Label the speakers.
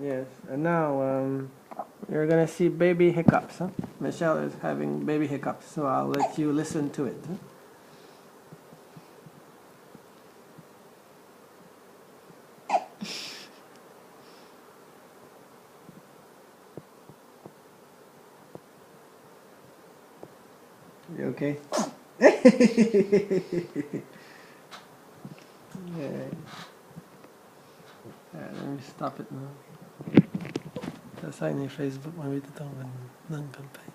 Speaker 1: Yes. And now, you're gonna see baby hiccups, huh? Michelle is having baby hiccups, so I'll let you listen to it. Huh? You okay? Yeah. Let me stop it now. Sa sign ni Facebook, mabito ng kampay.